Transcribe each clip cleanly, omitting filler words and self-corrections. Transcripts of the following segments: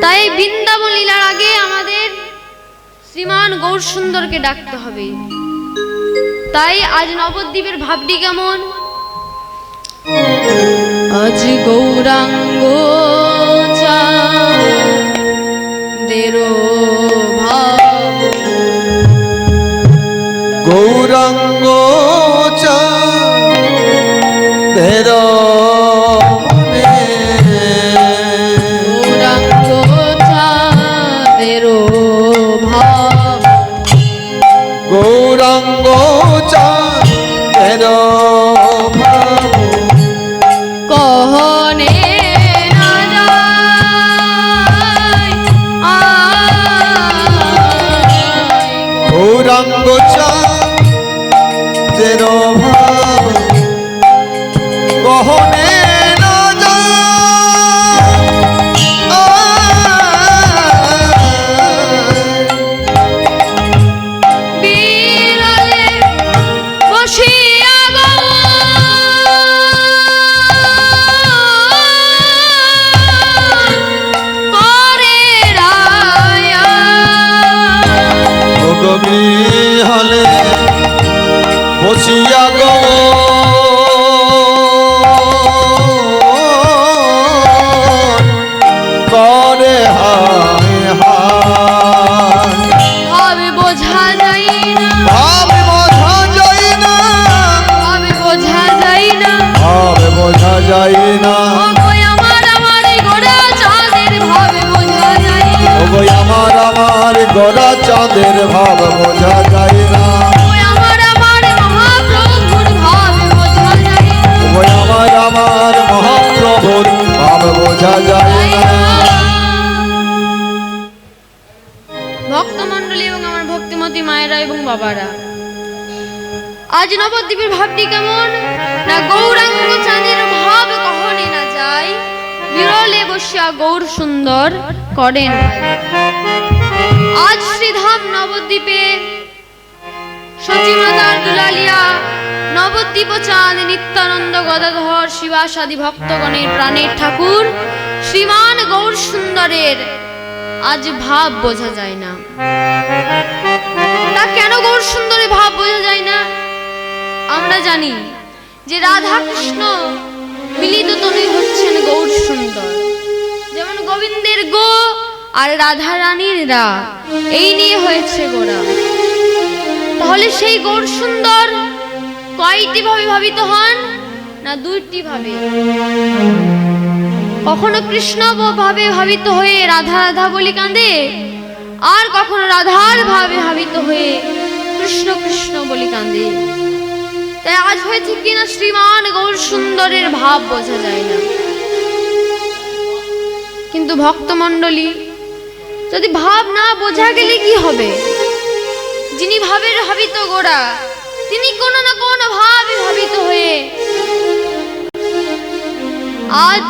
তাই বৃন্দাবন লীলার আগে আমাদের শ্রীমান গৌর সুন্দরকে ডাকতে হবে। তাই আজ নবদ্বীপের ভাবটি কেমন? আজ গৌরাঙ্গ চাঁদেরো ভাব, গৌরাঙ্গ চাঁদেরো মনে, গৌরাঙ্গ চাঁদেরো ভাব, গৌরাঙ্গ চাঁদেরো ভাব, কহনে না যায় গৌরাঙ্গ চাঁদেরো ভাব, কহনে না বিরলে বসিয়া করে রায়া, হলে বসিয়া গো করে হায় হায়, ভাবে বোঝা যায় না, ভাবে বোঝা যায় না, ভাবে বোঝা যায় না, ভাবে বোঝা যায় না, ওগো আমার গোরা চাঁদের ভাবে বোঝা যায় না, ওগো আমার গোরা চাঁদের ভাব বোঝা যায় না, ওগো আমার মহাপ্রভুর ভাবে বোঝা যায় না, ওগো আমার মহাপ্রভুর ভাব বোঝা যায় না। ভক্তমণ্ডলী এবং আমার ভক্তিমতী মায়েরা এবং বাবারা, আজ নবদ্বীপের ভাবটি কেমন? না গৌরাঙ্গ চাঁদের ভাব কহনে না যায়, বিরলে বসিয়া গৌর সুন্দর করেন। আজ শ্রীধাম নবদ্বীপে সচিবতার দুলালিয়া নবদ্বীপ চাঁদ নিত্যানন্দ গদাধর শিবাসাদি ভক্তগণের প্রাণের ঠাকুর শ্রীমান গৌর সুন্দরের আজ ভাব বোঝা যায় না। তা কেন গৌর সুন্দরের ভাব বোঝা যায় না? আমরা জানি যে রাধা কৃষ্ণ মিলিত তনু হচ্ছেন গৌর সুন্দর, যেমন গোবিন্দের গো আর রাধা রানীর রা, এই নিয়ে হয়েছে গোরা। তাহলে সেই গৌর সুন্দর কয়টি ভাবে ভাবিত হন? না দুইটি ভাবে। কখনো কৃষ্ণ ভাবে ভাবিত হয়ে রাধা রাধা বলি কাঁদে, আর কখনো রাধার ভাবে ভাবিত হয়ে কৃষ্ণ কৃষ্ণ বলি কাঁদে। তাই আজ হয়েছে কিনা শ্রীমান গৌর সুন্দরের ভাব বোঝা যায় না। কিন্তু ভক্তমণ্ডলী, যদি ভাব না বোঝা গেলে কি হবে? যিনি ভাবের ভাবিত গোরা, তিনি কোনো না কোনো ভাবে ভাবিত হয়ে আজ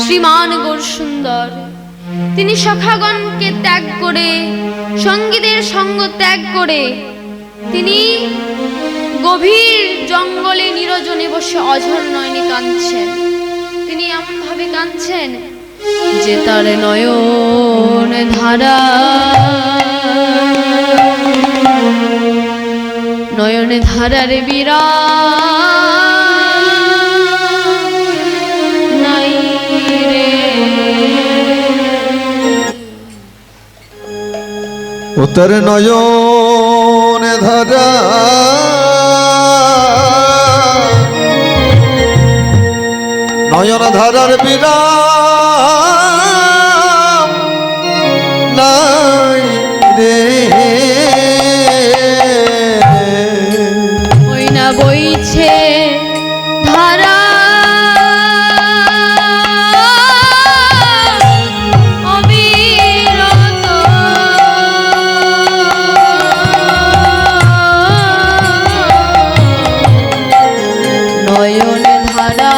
শ্রীমান গৌর সুন্দর তিনি সখাগণকে ত্যাগ করে, সঙ্গীদের সঙ্গ ত্যাগ করে তিনি গভীর জঙ্গলে নিরজনে বসে অঝর নয়নে কাঁদছেন। তিনি এমন ভাবে কাঁদছেন যে তার নয়ন ধারা, নয়নে ধারার বিরা নাই রে। উত্তর নয়ন ধারা, নয়ন ধারার বিরাম নাই রে, ওই না বইছে ধারা অবিরত, নয়ন ধারা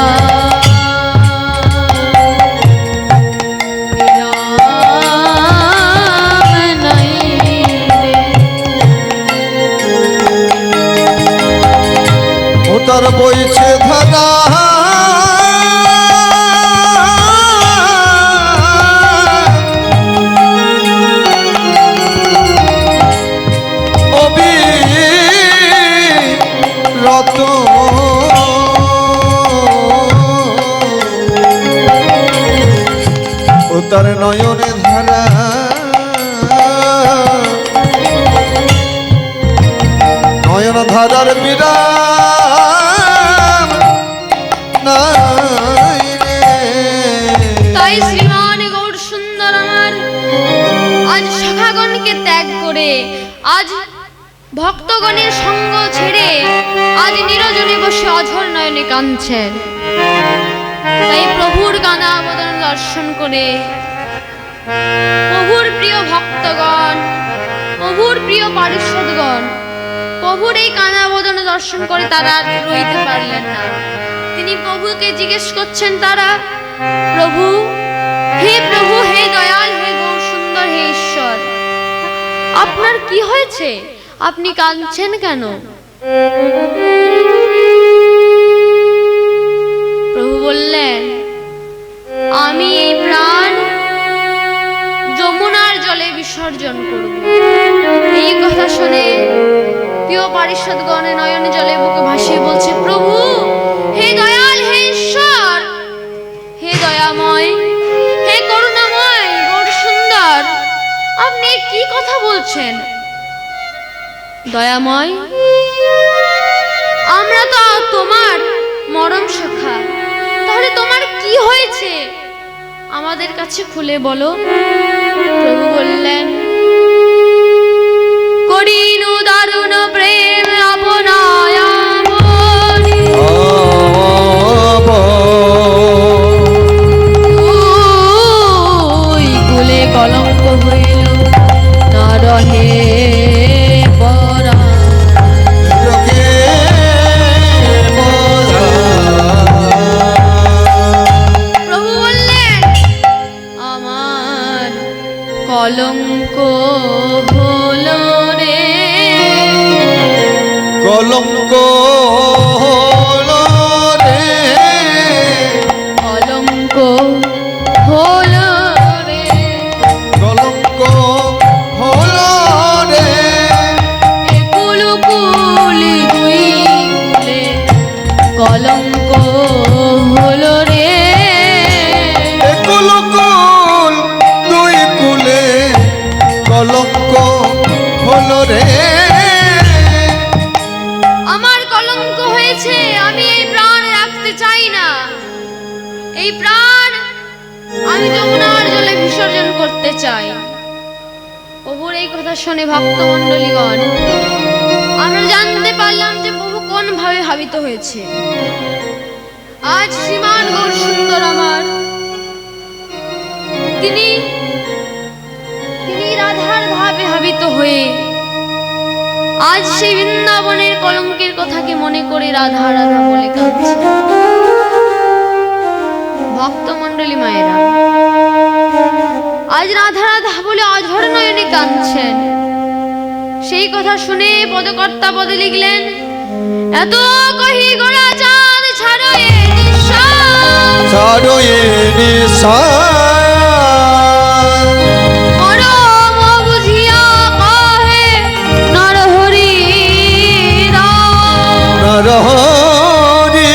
তার নয়নে ধারা নয়ন ধারার বিরাম নাই রে। তাই শ্রীমান গৌর সুন্দর আমার আজ শাখাগণকে ত্যাগ করে, আজ ভক্তগণের সঙ্গ ছেড়ে আজ নিরজনে বসে অঝর নয়নে কাঁদছেন। তাই প্রভুর কানাবদন দর্শন করে প্রভুর প্রিয় ভক্তগণ, প্রভুর প্রিয় পারিষদগণ প্রভুর এই কানাবদন দর্শন করে তারা আর রইতে পারলেন না। তিনি প্রভুকে জিজ্ঞেস করছেন তারা, প্রভু, হে প্রভু, হে দয়াল, হে গৌর সুন্দর, হে ঈশ্বর, আপনার কি হয়েছে? আপনি কাঁদছেন কেন? প্রভু বললেন, আমি এই প্রাণ যমুনার জলে বিসর্জন করব। এই কথা শুনে প্রিয় পারিষদগণে নয়নে জলে বুকে ভাসিয়ে বলছে, প্রভু, হে দয়াল, হে ঈশ্বর, হে দয়াময়, হে করুণাময় গৌর সুন্দর, আপনি কি কথা বলছেন? দয়াময়, আমরা তো তোমার মরম সখা, তাহলে তোমার কি হয়েছে আমাদের কাছে খুলে বলো। প্রভু বললেন, করিনু দারুণ প্রেম আপনায় মনি, তুই কুলে কলঙ্ক হইল না রহে পরা। প্রভু বললেন, আমার কলঙ্ক হলো রে, কলঙ্ক হলো রে, কলঙ্ক হলো রে, কলঙ্ক হলো রে, কুলু কুলি দুই কুলে কলঙ্ক হলো রে, কুল কুল দুই কুলে কলঙ্ক হলো রে। আমার কলঙ্ক হয়েছে, আমি এই প্রাণ রাখতে চাই না, এই প্রাণ আমি যমুনার জলে বিসর্জন করতে চাই। প্রভুর এই কথা শুনে ভক্তমণ্ডলীগণ আমরা জানতে পারলাম যে প্রভু কোন ভাবে ভাবিত হয়েছে। আজ শ্রীমান গৌর সুন্দর আমার তিনি রাধার ভাবে ভাবিত হয়ে আজ সেই বৃন্দাবনের কলঙ্কের কথাকে মনে করে রাধা রাধা বলে কাঁদছে। ভক্তমণ্ডলী মায়েরা আজ রাধা রাধা বলে অঝর নয়নে কাঁদছেন। সেই কথা শুনে পদকর্তা পদে লিখলেন, এত কহি গোড়া চাঁদ ছাড়ো এ নিঃশ্বাস, ছাড়ো এ নিঃশ্বাস, পরম বুঝিয়া কহে নরহরি রাম, নরহরি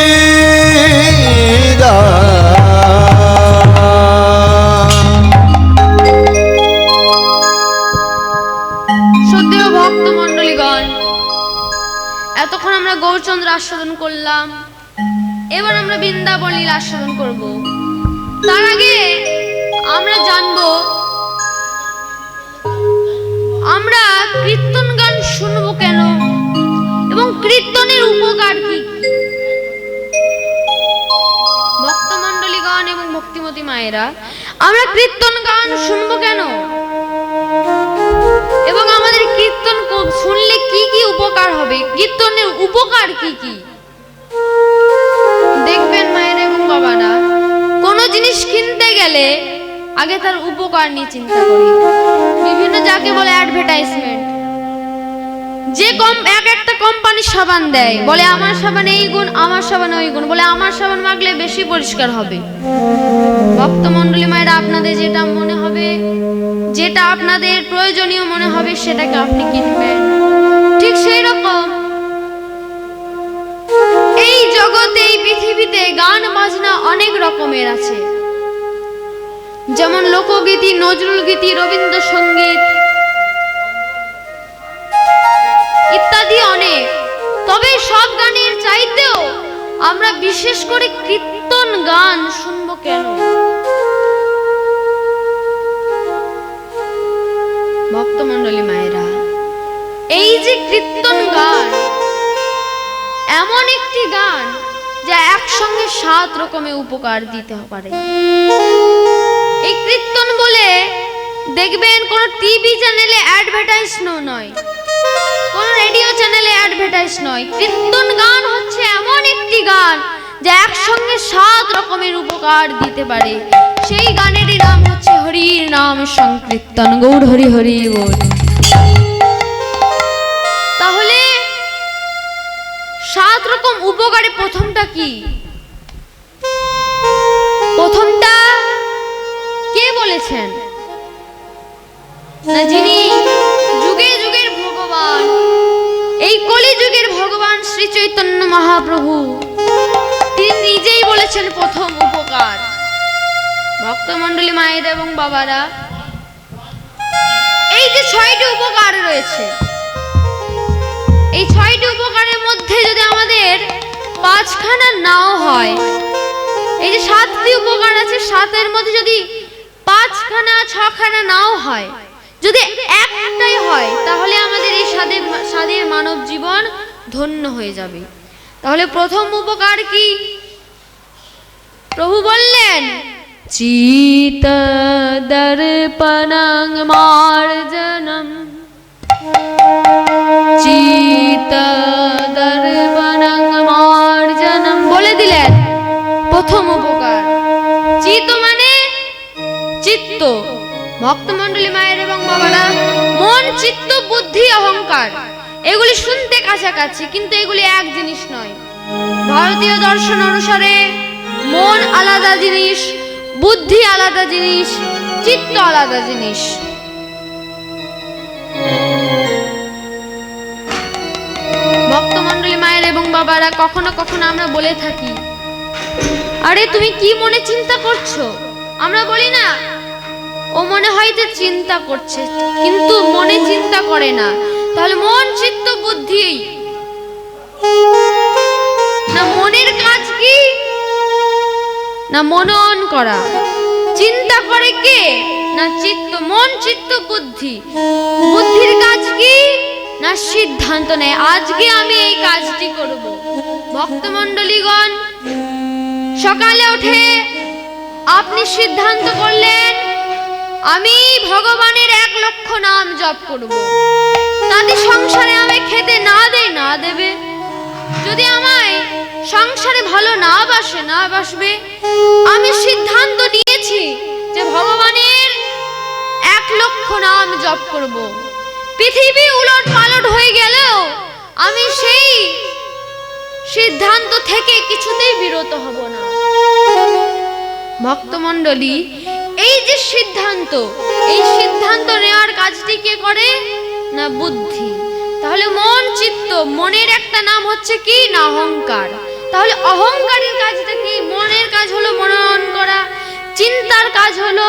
শ্রদ্ধেয় ভক্তমণ্ডলীগণ, এতক্ষণ আমরা গৌরচন্দ্র আস্বাদন করলাম, এবার আমরা বৃন্দাবন লীলা আস্বাদন করব। তার আগে আমরা জানবো আমরা কীর্তন গান শুনবো কেন এবং কীর্তনের উপকার কি কি। ভক্তমণ্ডলীগণ এবং ভক্তিমতী মায়েরা, আমরা কীর্তন গান শুনবো কেন এবং আমাদের কীর্তন শুনলে কি কি উপকার হবে, কীর্তনের উপকার কি কি। দেখবেন মায়েরা এবং বাবারা, কোনো জিনিস কিনতে গেলে আগে তার উপকার নিয়ে চিন্তা করি। বিভিন্ন যাকে বলে অ্যাডভার্টাইজমেন্ট, যে এক একটা কোম্পানি সাবান দেয়, বলে আমার সাবান এই গুণ, আমার সাবান ওই গুণ, বলে আমার সাবান মাখলে বেশি পরিষ্কার হবে। ভক্তমণ্ডলী মায়েরা, আপনাদের যেটা মনে হবে, যেটা আপনাদের প্রয়োজনীয় মনে হবে সেটাকে আপনি কিনবেন। ঠিক সেই রকম এই জগতে, এই পৃথিবীতে গান বাজনা অনেক রকমের আছে। যেমন লোকগীতি, নজরুল গীতি, রবীন্দ্রসঙ্গীত ইত্যাদি অনেক। তবে সব গানের চাইতেও আমরা বিশেষ করে কীর্তন গান শুনবো কেন? ভক্তমণ্ডলী মায়েরা, এই যে কীর্তন গান এমন একটি গান যা একসঙ্গে 7 রকমের উপকার দিতে পারে। এই কীর্তন বলে দেখবেন কোন টিভি চ্যানেলে অ্যাডভার্টাইজ নয়, কোন রেডিও চ্যানেলে অ্যাডভার্টাইজ নয়। কীর্তন গান হচ্ছে এমন একটি গান যা একসঙ্গে 7 রকমের উপকার দিতে পারে। সেই গানেরই নাম হচ্ছে হরির নাম সংকীর্তন। গৌর হরি হরি বল। তাহলে 7 রকম উপকারে প্রথমটা কি? প্রথমটা কে বলেছেন? না, যিনি যুগে যুগের ভগবান, এই কলি যুগের ভগবান শ্রী চৈতন্য মহাপ্রভু, তিনি নিজেই বলেছেন প্রথম উপকার। ভক্তমণ্ডলী মায়েরা এবং বাবারা, এই যে 6টি উপকার রয়েছে, এই 6টি উপকারের মধ্যে যদি আমাদের 5খানা নাও হয়, এই যে 7টি উপকার আছে, 7-এর মধ্যে যদি 5খানা 6খানা নাও হয়, যদি একটাই হয়, তাহলে আমাদের এই সাধের মানব জীবন ধন্য হয়ে যাবে। তাহলে প্রথম উপকার কি? প্রভু বললেন চিত দর্পণং মার্জনম, চিত দর্পণং মার্জনম বলে দিলেন প্রথম উপকার। চিত মানে চিত্ত। ভক্তমণ্ডলী মায়ের এবং বাবারা, মন, চিত্ত, বুদ্ধি, অহংকার এগুলি শুনতে কাছাকাছি, কিন্তু এগুলি এক জিনিস নয়। ভারতীয় দর্শন অনুসারে মন আলাদা জিনিস, বুদ্ধি আলাদা জিনিস, চিত্ত আলাদা জিনিস। ভক্তমণ্ডলী মায়ের এবং বাবারা, কখনো কখনো আমরা বলে থাকি, আরে তুমি কি মনে চিন্তা করছো? আমরা বলি না, ও মনে হয়তো চিন্তা করছে, কিন্তু মনে চিন্তা করে না। তাহলে মন, চিত্ত, বুদ্ধি, না মনের কাজ কি? না মনন করা। চিন্তা করে কে? না চিত্ত। মন, চিত্ত, বুদ্ধি। বুদ্ধির কাজ কি? না সিদ্ধান্ত নেয়, আজকে আমি এই কাজটি করব। ভক্তমণ্ডলীগণ, সকালে উঠে আপনি সিদ্ধান্ত করলেন আমি ভগবানের 1 লক্ষ নাম জপ করব। তাতে সংসারে আমায় খেতে না দেবে, যদি আমায় সংসারে ভালো না বাসবে, আমি সিদ্ধান্ত নিয়েছি যে ভগবানের 1 লক্ষ নাম জপ করব। পৃথিবী উলট পালট হয়ে গেলেও আমি সেই সিদ্ধান্ত থেকে কিছুতেই বিরত হব না। ভক্তমণ্ডলী, এই যে সিদ্ধান্ত, এই সিদ্ধান্ত নেওয়ার কাজটি কে করে? না বুদ্ধি। তাহলে মন, চিত্ত, মনের একটা নাম হচ্ছে কি? না অহংকার। তাহলে অহংকারের কাজটা কি? মনের কাজ হলো মনন করা, চিন্তার কাজ হলো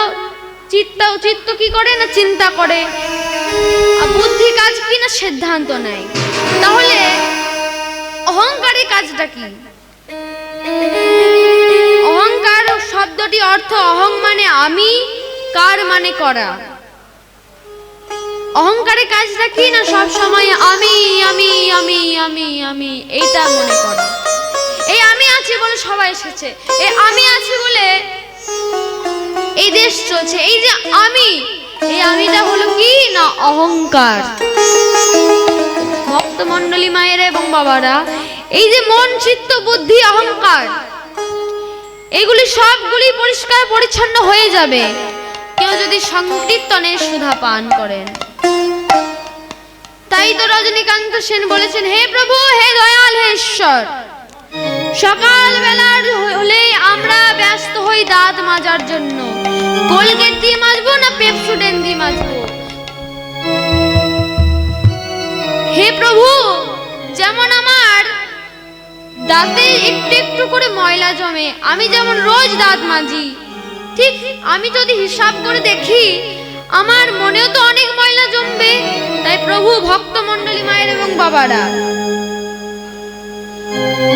চিত্ত কি করে? না চিন্তা করে। আর বুদ্ধি কাজ কি? না সিদ্ধান্ত নেয়। তাহলে অহংকারের কাজটা কি? অহংকার শব্দটি অর্থ অহং মানে আমি, কার মানে করা। অহংকারের কাজটা কি? না সব সময় আমি আমি আমি আমি আমি এইটা মনে করা। এই আমি আছি বলে সবাই এসেছে, এই আমি আছি বলে এই দেশ চলছে। এই যে আমি, এই আমিটা হলো কি? না অহংকার। ভক্তমণ্ডলী মায়েরা এবং বাবারা, এই যে মন, চিত্ত, বুদ্ধি, অহংকার, এগুলি সবগুলি পরিষ্কার পরিচ্ছন্ন হয়ে যাবে কেউ যদি সংকীর্তনের সুধা পান করেন। তাই তো রজনীকান্ত সেন বলেছেন, হে প্রভু, হে দয়াল, হে ঈশ্বর, সকাল বেলার হলেই আমরা ব্যস্ত হই দাঁত মাজার জন্য। কোলগেট দিয়ে মাজবো না পেপসুডেন্ট দিয়ে মাজবো? হে প্রভু, যেমন আমার দাঁতে একটু একটু করে ময়লা জমে, আমি যেমন রোজ দাঁত মাজি, ঠিক আমি যদি হিসাব করে দেখি আমার মনেও তো অনেক ময়লা জমবে। তাই প্রভু, ভক্ত মণ্ডলী মায়ের এবং বাবারা,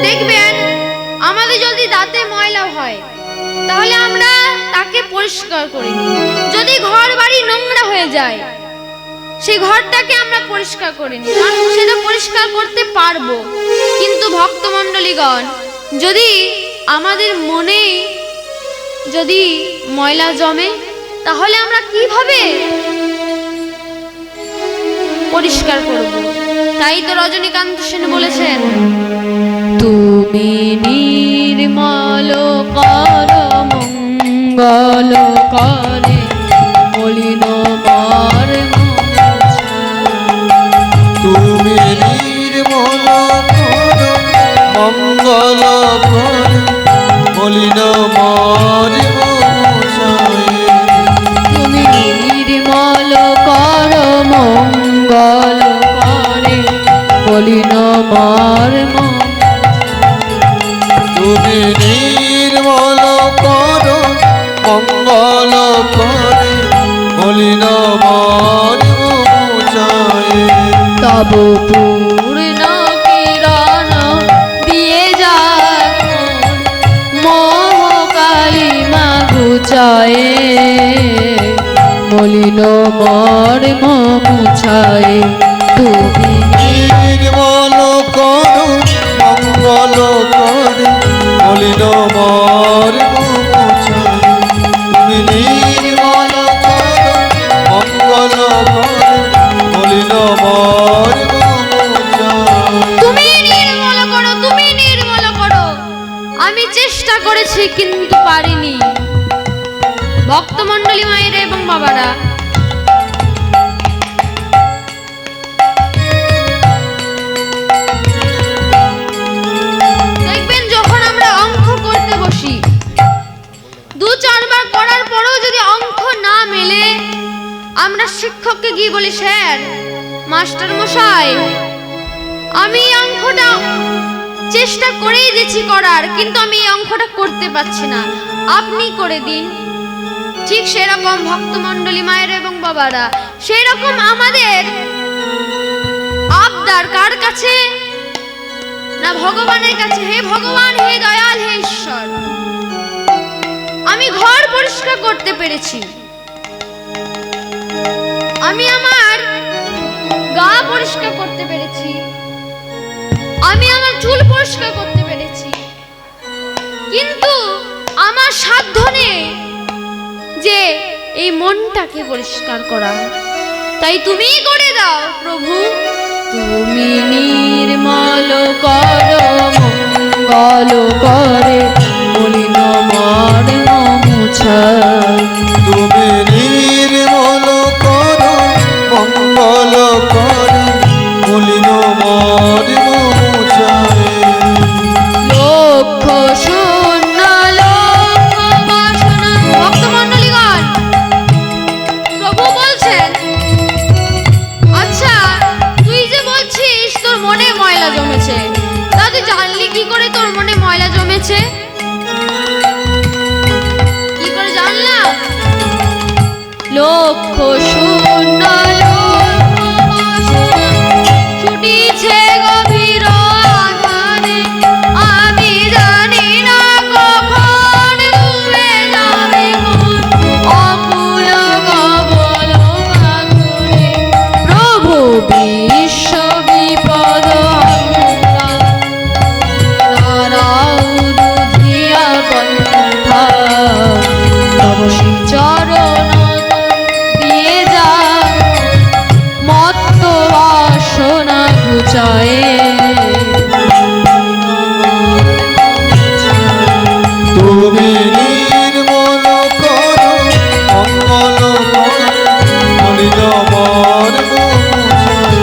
দেখবেন আমাদের যদি দাঁতে ময়লা হয় তাহলে আমরা তাকে পরিষ্কার করি। যদি ঘর বাড়ি নোংরা হয়ে যায় সেই ঘরটাকে আমরা পরিষ্কার করিনি, কারণ সেটা পরিষ্কার করতে পারবো। কিন্তু ভক্তমণ্ডলীগণ, যদি আমাদের মনে যদি ময়লা জমে তাহলে আমরা কিভাবে পরিষ্কার করব? তাই তো রজনীকান্ত সেন বলেছেন, তুমি নির্মল কর মঙ্গল করে মলিন মার। তুমি নির্মল কর মঙ্গল করে মলিন মার মোছায়ে। তুমি নির্মল কর মঙ্গল করে মলিন মার। তুমি নির্মল কর মঙ্গল করে মলিন মার মোছায়ে। তব পূর্ণ কিরণ দিয়ে যাক মোহ কালিমা ঘুচায়ে মলিন মর্ম মুছায়ে। তুমি নির্মল কর মঙ্গল করে মলিন মার মোছায়ে। তুমি নির্মল কর মঙ্গল করে মলিন মার মোছায়ে। তুমি নির্মল করো, তুমি নির্মল করো। আমি চেষ্টা করেছি কিন্তু পারিনি। ভক্তমণ্ডলী মায়েরা এবং বাবারা, দেখবেন যখন আমরা অঙ্ক করতে বসি, 2-4 বার করার পরেও যদি অঙ্ক না মেলে আমরা শিক্ষককে গিয়ে বলি, স্যার, মাস্টার মশাই, আমি এই অঙ্কটা চেষ্টা করেই দিচ্ছি করার, কিন্তু আমি এই অঙ্কটা করতে পারছি না, আপনি করে দিন। ঠিক সেরকম ভক্তমণ্ডলী মায়ের এবং বাবারা, সেরকম আমাদের আবদার কার কাছে? না ভগবানের কাছে। হে ভগবান, হে দয়াল, হে ঈশ্বর, আমি ঘর পরিষ্কার করতে পেরেছি, আমি আমার গা পরিষ্কার করতে পেরেছি, আমি আমার চুল পরিষ্কার করতে পেরেছি, কিন্তু আমার সাধ্য নেই যে এই মনটাকে পরিষ্কার করা। তাই তুমিই করে দাও প্রভু। তুমি নির্মল কর মঙ্গল করে মলিন মর্ম মুছায়ে। তুমি নির্মল কর মঙ্গল করে মলিন মার মোছায়ে। লক্ষ শূন্য লক্ষ বাসনা। ভক্তমণ্ডলীগণ, প্রভু বলছেন, আচ্ছা তুই যে বলছিস তোর মনে ময়লা জমেছে, তা তুই জানলি কি করে তোর মনে ময়লা জমেছে? কি করে জানলাম? লক্ষ শূন্য লক্ষ বাসনা ছুটিছে গভীর আধারে, আমি জানি না কখন ডুবে যাবে কোন অকুল গবল আগুনে। প্রভু বিশ্ব বিপদ নারাও দুধিয়া পন্থা, তব শ্রী চরণ দিয়ে যা মত্ত বাসনা ঘুচায়ে। তুমি নির্মল কর মঙ্গল করে মলিন মার মোছায়ে।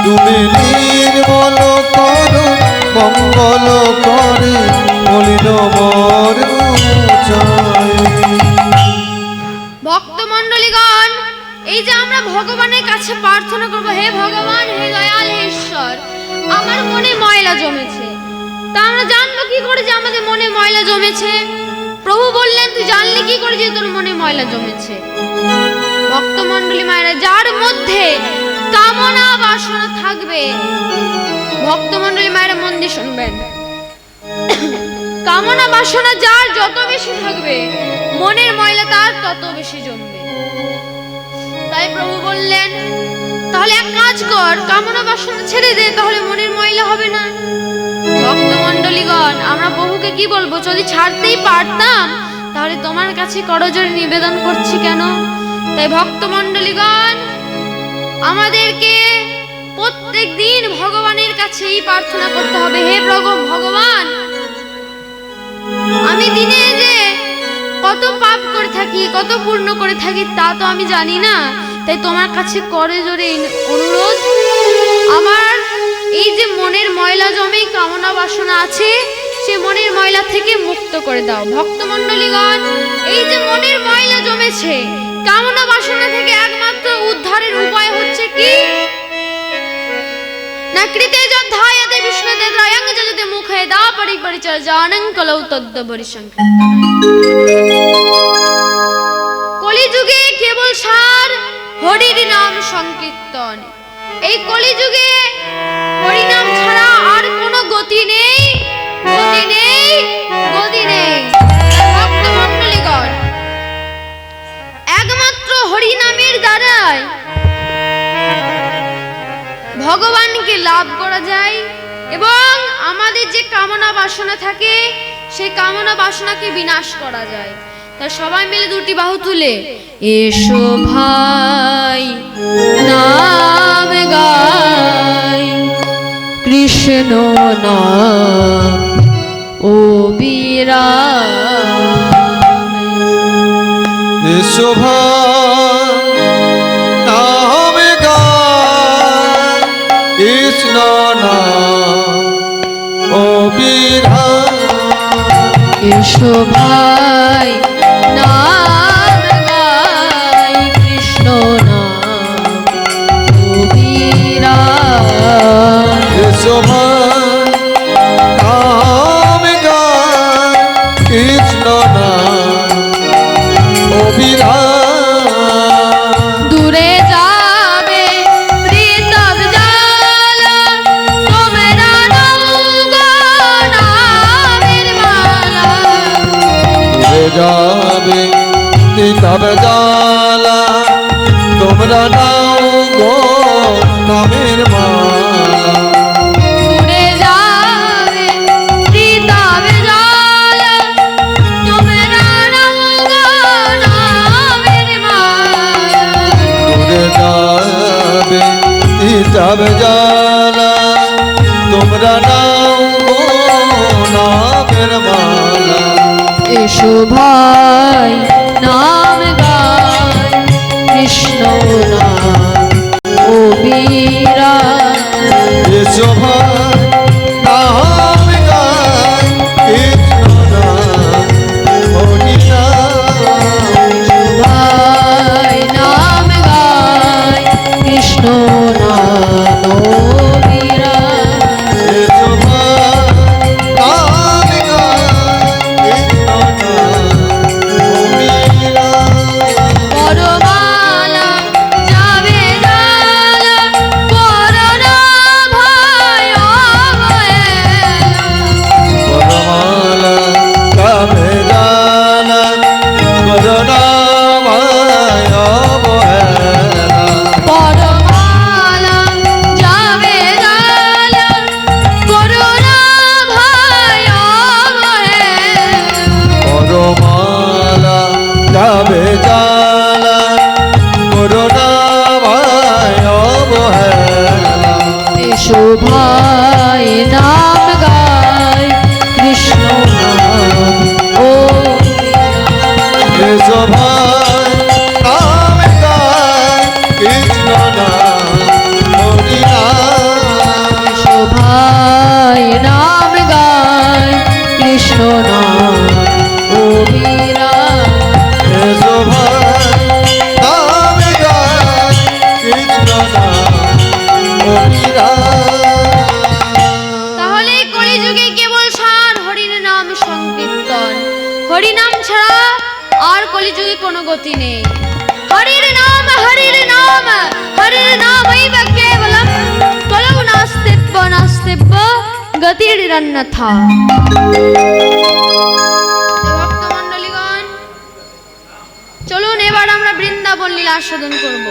তুমি নির্মল কর মঙ্গল করে মলিন মার মোছায়ে। ভক্তমণ্ডলীগণ, এই যে আমরা ভগবানের কাছে প্রার্থনা করব, হে ভগবান, হে দয়াল, হে ঈশ্বর, আমার মনে ময়লা জমেছে, তা আমরা জানবো কি করে যে আমাদের মনে ময়লা জমেছে? প্রভু বললেন, তুই জানলি কি করে যে তোর মনে ময়লা জমেছে? ভক্তমণ্ডলী মায়েরা, যার মধ্যে কামনা বাসনা থাকবে, ভক্তমণ্ডলী মায়েরা মন দিয়ে শুনবেন, কামনা বাসনা যার যত বেশি থাকবে, মনের ময়লা তার তত বেশি জমবে। তাই প্রভু বললেন, তাহলে এক কাজ কর, কামনা বাসনা ছেড়ে দে, তাহলে মনের ময়লা হবে না। ভক্তমণ্ডলীগণ, আমরা প্রভুকে কি বলবো? যদি ছাড়তেই পারতাম তাহলে তোমার কাছে করজোড়ে নিবেদন করছি কেন? তাই ভক্তমণ্ডলীগণ, আমাদেরকে প্রত্যেক দিন ভগবানের কাছেই প্রার্থনা করতে হবে, হে ভগবান, আমি দিনে যে কত পাপ করে থাকি, কত পূর্ণ করে থাকি তা তো আমি জানি না। তাই তোমার কাছে করজোড়ে অনুরোধ, আমার এই যে মনের ময়লা জমে কামনা বাসনা আছে, সে মনের ময়লা থেকে মুক্ত করে দাও। ভক্তমণ্ডলীগণ, এই যে মনের ময়লা জমেছে, কামনা বাসনা থেকে একমাত্র উদ্ধারের উপায় হচ্ছে কি? না কৃতে যদ্ধায়তে বিষ্ণুতে ত্রয়ং যজতে মুখে দা পরিপরিচয় জানং কলৌ তদ্দ পরিসংকীর্তনায়। কলিযুগে কেবল সার হরির নাম সংকীর্তন। এই কলিযুগে হরিনাম ছাড়া আর কোনো গতি নেই, গতি নেই, গতি নেই। ভক্তমণ্ডলীগণ, একমাত্র হরিনামের দ্বারাই ভগবানকে লাভ করা যায় এবং আমাদের যে কামনা বাসনা থাকে সেই কামনা বাসনাকে বিনাশ করা যায়। তা সবাই মিলে দুটি বাহু তুলে এসো ভাই নাম গাই, কৃষ্ণ নাম ও বিরাম। এসো ভাই নাম গাই, কৃষ্ণ নাম ও বিরাম। এসো ভাই নাম গাই, কৃষ্ণ নাম ও বিরাম। এসো ভাই নাম গাই, কৃষ্ণ নাম ও বিরাম। দূরে যাবে প্রীতম জ্বালা, তোমরা নৌকা নামের মালা। দূরে যাবে প্রীতম জ্বালা, তোমরা নাও গো নামের মালা। দূরে যাবে প্রীতম জ্বালা, তোমরা নৌকা নামের মালা। দূরে যাবে প্রীতম জ্বালা, তোমরা নাও গো নামের মালা। এসো ভাই নাম গাই, কৃষ্ণ নাম ও বিরাম। এসো ভাই নাম গাই, কৃষ্ণ নাম ও বিরাম। ভাই নাম গাই, কৃষ্ণ নাম ও বিরাম। এসো ভাই নাম গাই, কৃষ্ণ নাম ও বিরাম। যুগে কোনো গতি নেই। হরির নাম হরির নামৈব কেবলম কলৌ নাস্তিব্য গতিরন্যথা। ভক্তমণ্ডলীগণ, চলুন এবার আমরা বৃন্দাবন লীলা আস্বাদন করব।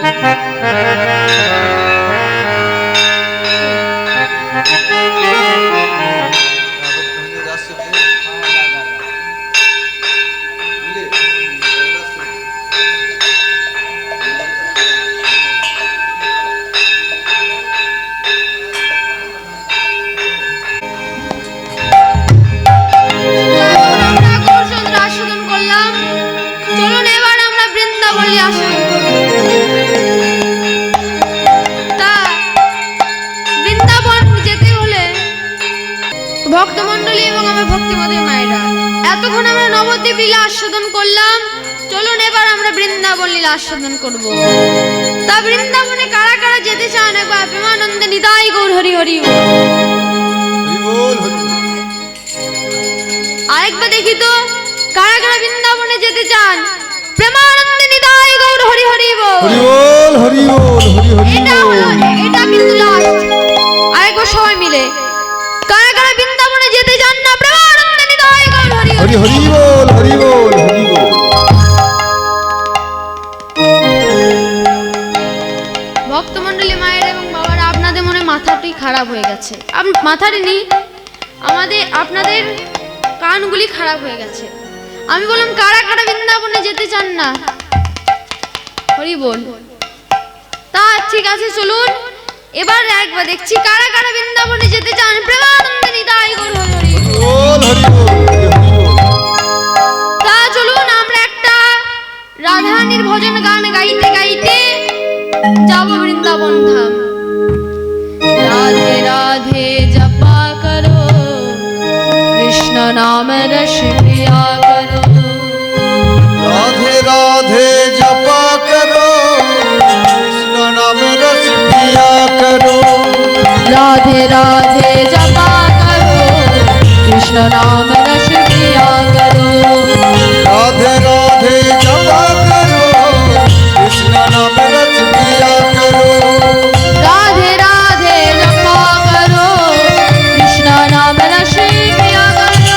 ভক্তমণ্ডলী এবং আমার ভক্তিমতী মায়েরা, এতক্ষণ আমরা নবদ্বীপ লীলা আস্বাদন করলাম। চলুন এবার আমরা বৃন্দাবন লীলা আস্বাদন করব। তা বৃন্দাবনে কারা কারা যেতে চান একবার প্রেমানন্দে নিতাই গৌর হরি হরি আরেকবার দেখি তো, কারা কারা বৃন্দাবনে যেতে চান প্রেমানন্দে নিতাই গৌর হরি হরি এটা কিন্তু লাস্ট। আরেকবার সবাই মিলে কারা কারা বৃন্দাবনে যেতে চান না প্রেমানন্দে নিতাই গৌর হরি হরি হরি বল হরি বল হরি বল। ভক্তমণ্ডলী মায়ের এবং বাবারা, আপনাদের মনে মাথাটি খারাপ হয়ে গেছে। মাথাটি নেই, আপনাদের কানগুলি খারাপ হয়ে গেছে। আমি বললাম কারা কারা বৃন্দাবনে যেতে চান না, হরি বল। তা ঠিক আছে, চলুন এবার একবার দেখছি কারা কারা বৃন্দাবনে যেতে চান প্রেমানন্দে নিতাই গৌর হরি হরি বল হরি বল হরি বল। তা চলুন আমরা একটা রাধারানীর ভজন গান গাইতে গাইতে যাব বৃন্দাবন ধাম। রাধে রাধে জপা করো, কৃষ্ণ নাম রস প্রিয়া করো। রাধে রাধে জপা করো, কৃষ্ণ নাম রস পিয়া করো। রাধে রাধে জপা করো, কৃষ্ণ নাম রস প্রিয়া করো। রাধে রাধে জপা করো, কৃষ্ণ নাম রস পিয়া করো। রাধে রাধে জপা করো, কৃষ্ণ নাম রস প্রিয়া করো।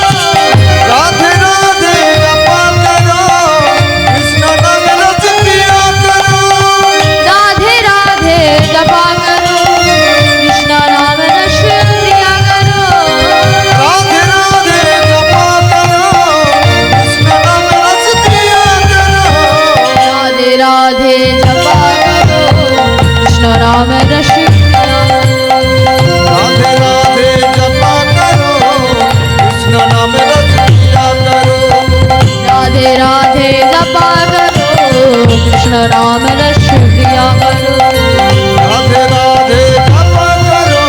রাধে রাধে জপা করো, কৃষ্ণ নাম রস পিয়া করো। রাধে রাধে জপা করো, কৃষ্ণ নাম রস প্রিয়া করো। রাধে রাধে জপা করো, কৃষ্ণ নাম রস পিয়া করো। রাধে রাধে জপা করো, কৃষ্ণ নাম রস প্রিয়া করো। রাধে রাধে জপা করো, কৃষ্ণ নাম রস পিয়া করো। রাধে রাধে জপা করো, কৃষ্ণ নাম রস প্রিয়া করো। রাধে রাধে জপা করো,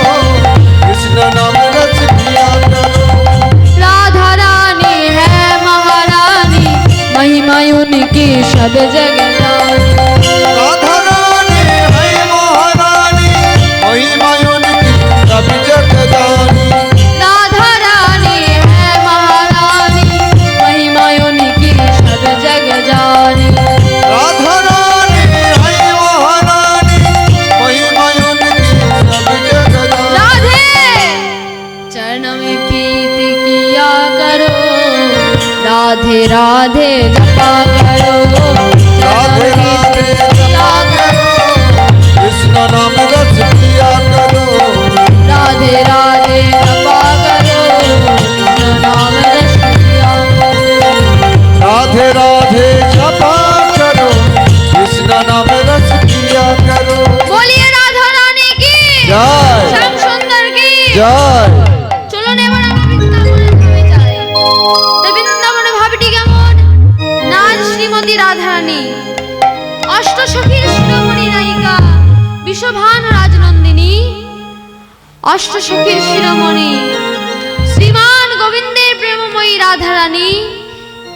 কৃষ্ণ নাম রস পিয়া করো। राधा रानी है महारानी, महिमा उनकी सब जगह जानी। राधा रानी है महारानी, महिमा उनकी सब जग जानी। राधा रानी है महारानी, महिमा उनकी सब जग जानी। राधा रानी है महारानी, महिमा उनकी सब जग जानी। राधे चरण में प्रीति किया करो, राधे राधे जपा करो। राधे राधे जपा करो, कृष्ण नाम रस पिया करो। राधे राधे जपा करो, कृष्ण नाम रस प्रिया करो। राधे राधे जपा करो, कृष्ण नाम रस पिया करो। बोलिए राधा रानी की जय। श्याम सुंदर की जय। চলুন এবার আমরা বৃন্দাবনে ধামে যাই। তা বৃন্দাবনে ভাবটি কেমন? নাচ শ্রীমতী রাধারানী, অষ্টসখীর শিরোমণি নায়িকা বিশ্বভানু রাজনন্দিনী, অষ্টসখীর শিরোমণি শ্রীমান গোবিন্দের প্রেমময়ী রাধারানী,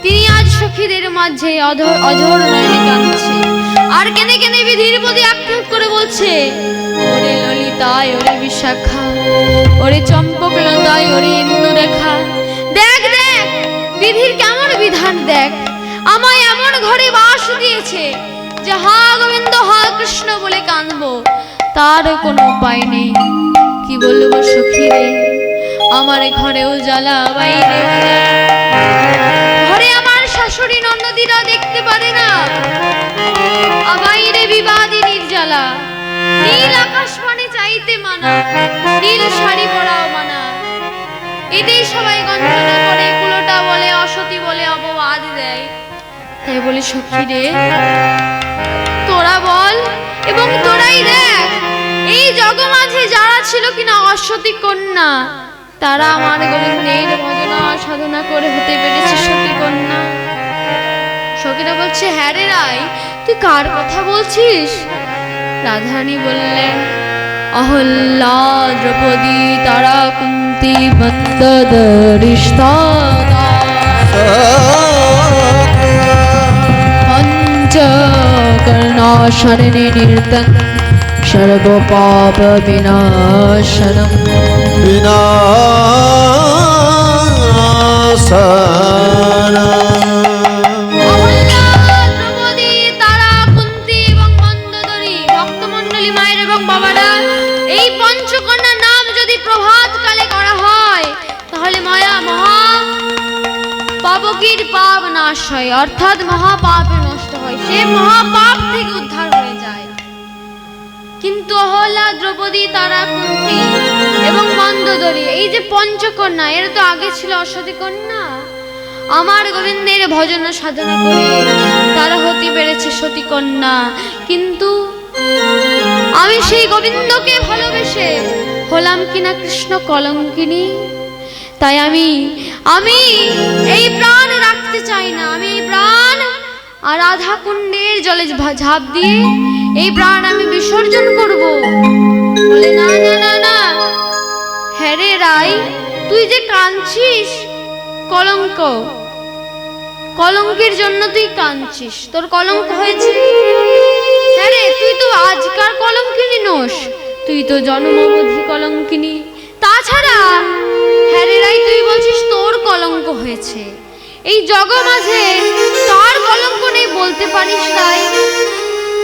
তিনি আজ সখীদের মাঝে অঝোর নয়নে কাঁদছে আর কেঁদে কেঁদে বিধির প্রতি আক্ষেপ করে বলছে, ওরে ললিতায় ওরে বিশাখা, ওরে চম্পকলতায় ওরে ইন্দুরেখা, দেখ দেখ বিধির কেমন বিধান দেখ, আমায় এমন ঘরে বাস দিয়েছে যে হা গোবিন্দ হা কৃষ্ণ বলে কাঁদবো, তার কোনো উপায় নেই। কি বলবো সখী রে, আমার ঘরেও জ্বালা, বাইরে ঘরে আমার শাশুড়ি ননদিরা দেখতে পারে না, বাইরে বিবাদিনীর জ্বালা। নীল আকাশ মানে চাইতে মানা, নীল শাড়ি পরাও মানা, এটাই সবাই গঞ্জনা করে, কুলোটা বলে, অসতী বলে, অপবাদ দেয়। তাই বলি সখী রে, তোরা বল এবং তোরাই দেখ, এই জগমাঝে যারা ছিল কিনা অসতী কন্যা, তারা আমার গোবিন্দের ভজনা সাধনা করে হতে পেরেছে সতী কন্যা। সখীরা বলছে, হ্যাঁ রে রাই, তুই কার কথা বলছিস? রাধারানী বললেন, অহল্যা, দ্রৌপদী, তারা, কুন্তী, মন্দোদরিষ্টা, পঞ্চকর্ণাশরণে নির্তন সর্ব পাপ বিনাশনম এই পঞ্চকন্যার নাম যদি প্রভাত কালে করা হয়, তাহলে মায়া মহা পাবকীর পাপ নাশ হয়, অর্থাৎ মহাপাপে নষ্ট হয়, সে মহাপাপ থেকে উদ্ধার হয়ে যায়। কিন্তু অহল্যা, দ্রৌপদী, তারা, কুন্তী এবং মন্দোদরী, এই যে পঞ্চকন্যা, এর তো আগে ছিল অসতী কন্যা। আমার গোবিন্দের ভজন সাধনা করে তারা হতে পেরেছে সতী কন্যা। কিন্তু আমি সেই গোবিন্দকে ভালোবেসে হলাম কিনা কৃষ্ণ কলঙ্কিনী। তাই আমি এই প্রাণ রাখতে চাই না, আমি এই প্রাণ আর রাধা কুণ্ডের জলে ঝাঁপ দিয়ে এই প্রাণ আমি বিসর্জন করব। বলে, না না না না, হ্যাঁ রে রাই, তুই যে কাঁদছিস, কলঙ্ক, কলঙ্কের জন্য তুই কাঁদছিস, তোর কলঙ্ক হয়েছে। হ্যাঁ রে, তুই তো আজকার কলঙ্কিনী নোস, তুই তো জন্মবধি কলঙ্কিনী। তাছাড়া হ্যাঁ রে রাই, তুই বলছিস তোর কলঙ্ক হয়েছে, এই জগমাঝে তার কলঙ্ক নেই বলতে পারিস তাই?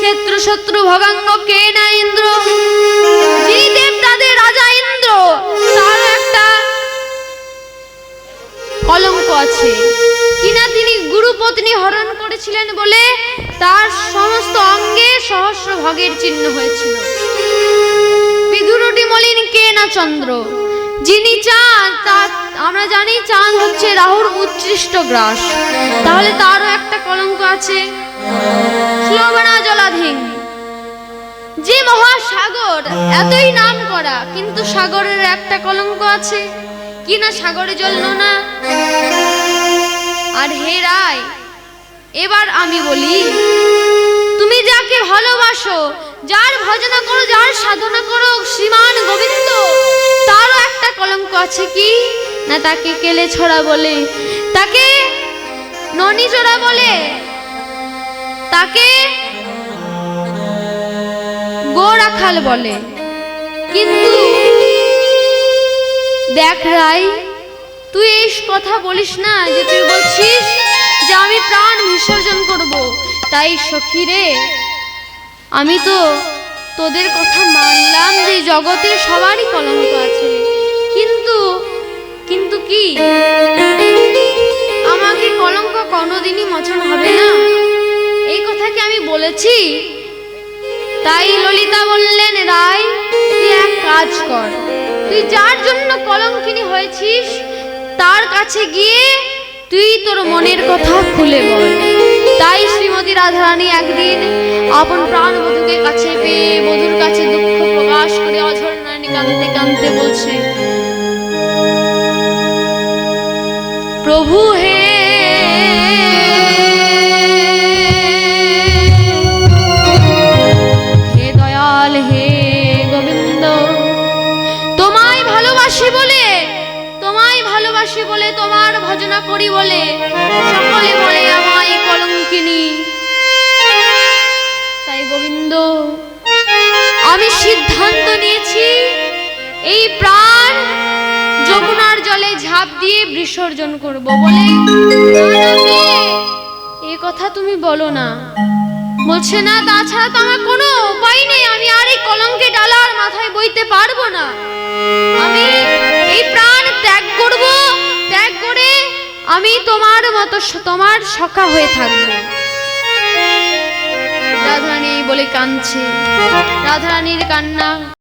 ক্ষেত্র শত্রু ভগাঙ্গ কে না ইন্দ্র, যে দেব তাদের রাজা ইন্দ্র, তার একটা কলঙ্ক আছে কিনা, তিনি গুরুপত্নী হরণ করেছিলেন বলে তার সমস্ত অঙ্গে সহস্র ভগের চিহ্ন হয়েছিল। বিধুরটি মলিন কে না চন্দ্র, যিনি চাঁদ, আমরা জানি চাঁদ হচ্ছে রাহুর উচ্ছিষ্ট গ্রাস, তাহলে তারও একটা কলঙ্ক আছে। শ্লোবনা জলাধিং, যে মহাসাগর এতই নাম করা, কিন্তু সাগরের একটা কলঙ্ক আছে কিনা, সাগরে জল নোনা। আর হে রায়, এবার আমি বলি, তুমি যাকে ভালোবাসো, যার ভজনা করো, যার সাধনা করো, শ্রীমান গোবিন্দ, তারও একটা কলঙ্ক আছে কি না, তাকে কেলে ছড়া বলে, তাকে ননি চোরা বলে, তাকে গোরাখাল বলে। কিন্তু দেখ রাই, তুই এই কথা বলিস না, যে তুই বলছিস যে আমি প্রাণ বিসর্জন করব। তাই সখী রে, আমি তো তোদের কথা মানলাম যে জগতের সবারই কলঙ্ক আছে, কিন্তু কি আমাকে কলঙ্ক কোনোদিনই মোচন হবে না, এই কথা কি আমি বলেছি? তাই ললিতা বললেন, রাই তুই এক কাজ কর, তুই যার জন্য কলঙ্কিনী হয়েছিস তার কাছে গিয়ে তুই তোর মনের কথা খুলে বল। তাই শ্রীমতী রাধারানী একদিন আপন প্রাণ বধূকে কাছে পেয়ে বধূর কাছে দুঃখ প্রকাশ করে অঝর নয়নে কাঁদতে কাঁদতে বলছে, প্রভু হে, হে দয়াল, হে গোবিন্দ, তোমায় ভালোবাসি বলে, তোমার ভজনা করি বলে সকলে বলে আমায় কলঙ্কিনী। তাই গোবিন্দ, আমি সিদ্ধান্ত নিয়েছি এই প্রাণ যমুনার জলে ঝাঁপ দিয়ে বিসর্জন করব। বলে এ কথা তুমি বলো না। বলছে না, তাছাড়া তো আমার কোনো উপায় নেই, আমি আর এই কলঙ্কে ডালার মাথায় বইতে পারবো না। আমি এই প্রাণ ত্যাগ করব, ত্যাগ করে আমি তোমার মতো তোমার সখা হয়ে থাকবো। রাধারানী বলে কাঁদছে। রাধারানীর কান্না